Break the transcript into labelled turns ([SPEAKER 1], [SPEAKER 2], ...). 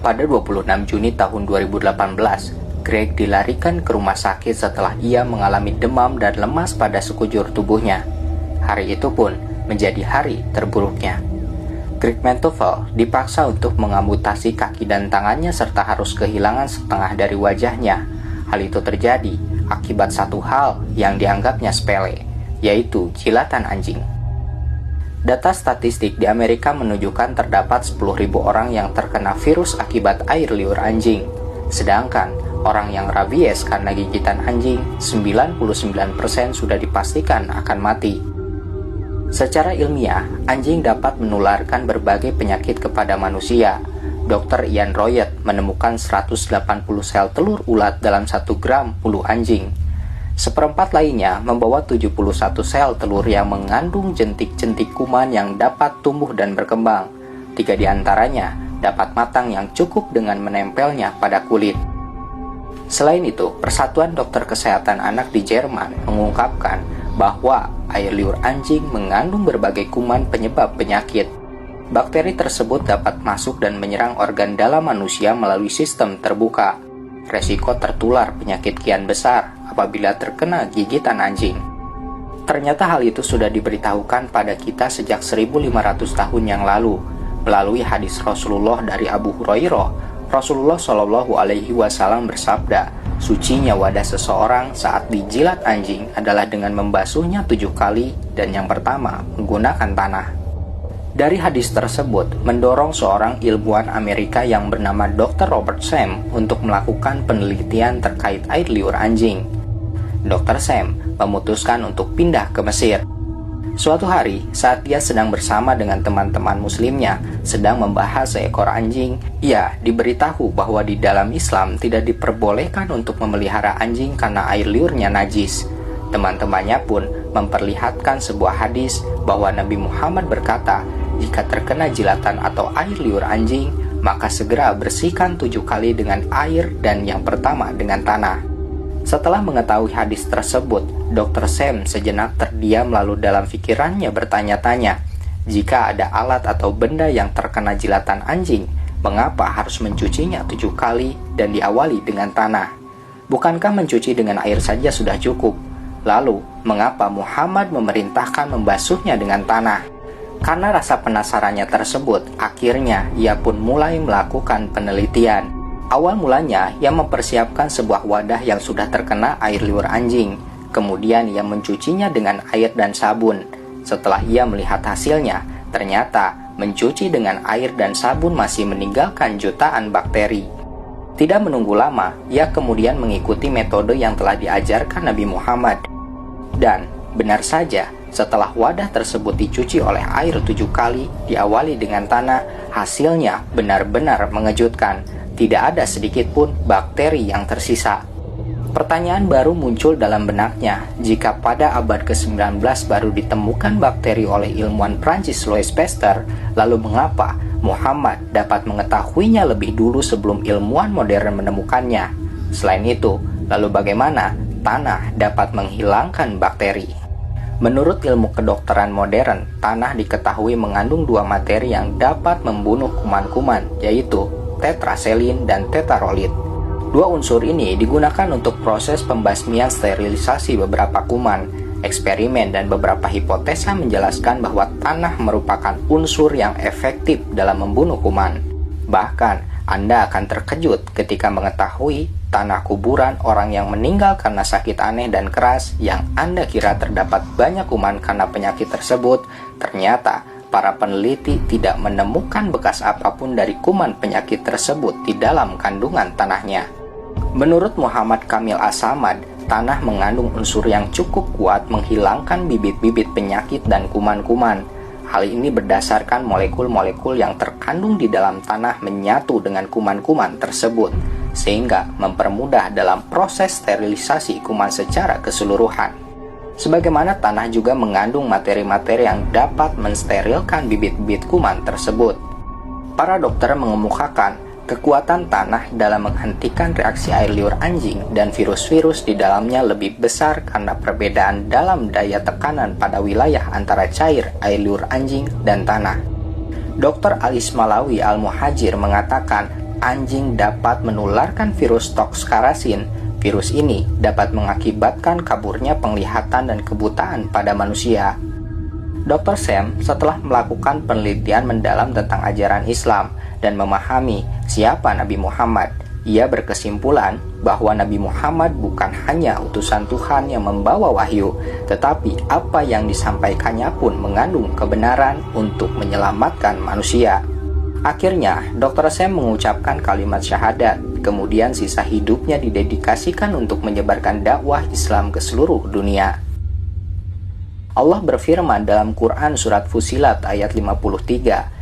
[SPEAKER 1] Pada 26 Juni tahun 2018, Greg dilarikan ke rumah sakit setelah ia mengalami demam dan lemas pada sekujur tubuhnya. Hari itu pun menjadi hari terburuknya. Greg Mentoffel dipaksa untuk mengamputasi kaki dan tangannya serta harus kehilangan setengah dari wajahnya. Hal itu terjadi akibat satu hal yang dianggapnya sepele, yaitu jilatan anjing. Data statistik di Amerika menunjukkan terdapat 10.000 orang yang terkena virus akibat air liur anjing. Sedangkan orang yang rabies karena gigitan anjing, 99% sudah dipastikan akan mati. Secara ilmiah, anjing dapat menularkan berbagai penyakit kepada manusia. Dr. Ian Royet menemukan 180 sel telur ulat dalam 1 gram bulu anjing. Seperempat lainnya membawa 71 sel telur yang mengandung jentik-jentik kuman yang dapat tumbuh dan berkembang. 3 diantaranya dapat matang yang cukup dengan menempelnya pada kulit. Selain itu, Persatuan Dokter Kesehatan Anak di Jerman mengungkapkan bahwa air liur anjing mengandung berbagai kuman penyebab penyakit. Bakteri tersebut dapat masuk dan menyerang organ dalam manusia melalui sistem terbuka. Resiko tertular penyakit kian besar apabila terkena gigitan anjing. Ternyata hal itu sudah diberitahukan pada kita sejak 1500 tahun yang lalu. Melalui hadis Rasulullah dari Abu Hurairah, Rasulullah Shallallahu Alaihi Wasallam bersabda, sucinya wadah seseorang saat dijilat anjing adalah dengan membasuhnya 7 kali dan yang pertama menggunakan tanah. Dari hadis tersebut mendorong seorang ilmuwan Amerika yang bernama Dr. Robert Sam untuk melakukan penelitian terkait air liur anjing. Dr. Sam memutuskan untuk pindah ke Mesir. Suatu hari, saat dia sedang bersama dengan teman-teman muslimnya sedang membahas seekor anjing, ia diberitahu bahwa di dalam Islam tidak diperbolehkan untuk memelihara anjing karena air liurnya najis. Teman-temannya pun memperlihatkan sebuah hadis bahwa Nabi Muhammad berkata, jika terkena jilatan atau air liur anjing, maka segera bersihkan 7 kali dengan air dan yang pertama dengan tanah. Setelah mengetahui hadis tersebut, Dr. Sam sejenak terdiam lalu dalam pikirannya bertanya-tanya, jika ada alat atau benda yang terkena jilatan anjing, mengapa harus mencucinya 7 kali dan diawali dengan tanah? Bukankah mencuci dengan air saja sudah cukup? Lalu, mengapa Muhammad memerintahkan membasuhnya dengan tanah? Karena rasa penasarannya tersebut, akhirnya ia pun mulai melakukan penelitian. Awal mulanya, ia mempersiapkan sebuah wadah yang sudah terkena air liur anjing. Kemudian ia mencucinya dengan air dan sabun. Setelah ia melihat hasilnya, ternyata mencuci dengan air dan sabun masih meninggalkan jutaan bakteri. Tidak menunggu lama, ia kemudian mengikuti metode yang telah diajarkan Nabi Muhammad. Dan benar saja, setelah wadah tersebut dicuci oleh air 7 kali, diawali dengan tanah, hasilnya benar-benar mengejutkan. Tidak ada sedikit pun bakteri yang tersisa. Pertanyaan baru muncul dalam benaknya, jika pada abad ke-19 baru ditemukan bakteri oleh ilmuwan Prancis Louis Pasteur, lalu mengapa Muhammad dapat mengetahuinya lebih dulu sebelum ilmuwan modern menemukannya? Selain itu, lalu bagaimana tanah dapat menghilangkan bakteri? Menurut ilmu kedokteran modern, tanah diketahui mengandung 2 materi yang dapat membunuh kuman-kuman, yaitu tetraselin dan tetrarolit. 2 unsur ini digunakan untuk proses pembasmian sterilisasi beberapa kuman. Eksperimen dan beberapa hipotesa menjelaskan bahwa tanah merupakan unsur yang efektif dalam membunuh kuman. Bahkan, Anda akan terkejut ketika mengetahui tanah kuburan orang yang meninggal karena sakit aneh dan keras yang Anda kira terdapat banyak kuman karena penyakit tersebut, ternyata para peneliti tidak menemukan bekas apapun dari kuman penyakit tersebut di dalam kandungan tanahnya. Menurut Muhammad Kamil As-Samad, tanah mengandung unsur yang cukup kuat menghilangkan bibit-bibit penyakit dan kuman-kuman. Hal ini berdasarkan molekul-molekul yang terkandung di dalam tanah menyatu dengan kuman-kuman tersebut, sehingga mempermudah dalam proses sterilisasi kuman secara keseluruhan. Sebagaimana tanah juga mengandung materi-materi yang dapat mensterilkan bibit-bibit kuman tersebut. Para dokter mengemukakan kekuatan tanah dalam menghentikan reaksi air liur anjing dan virus-virus di dalamnya lebih besar karena perbedaan dalam daya tekanan pada wilayah antara cair air liur anjing dan tanah. Dr. Alis Malawi Al-Muhajir mengatakan, anjing dapat menularkan virus toxkarasin, virus ini dapat mengakibatkan kaburnya penglihatan dan kebutaan pada manusia. Dr. Sam setelah melakukan penelitian mendalam tentang ajaran Islam dan memahami siapa Nabi Muhammad, ia berkesimpulan bahwa Nabi Muhammad bukan hanya utusan Tuhan yang membawa wahyu, tetapi apa yang disampaikannya pun mengandung kebenaran untuk menyelamatkan manusia. Akhirnya, Dr. Sam mengucapkan kalimat syahadat, kemudian sisa hidupnya didedikasikan untuk menyebarkan dakwah Islam ke seluruh dunia. Allah berfirman dalam Quran surat Fusilat ayat 53,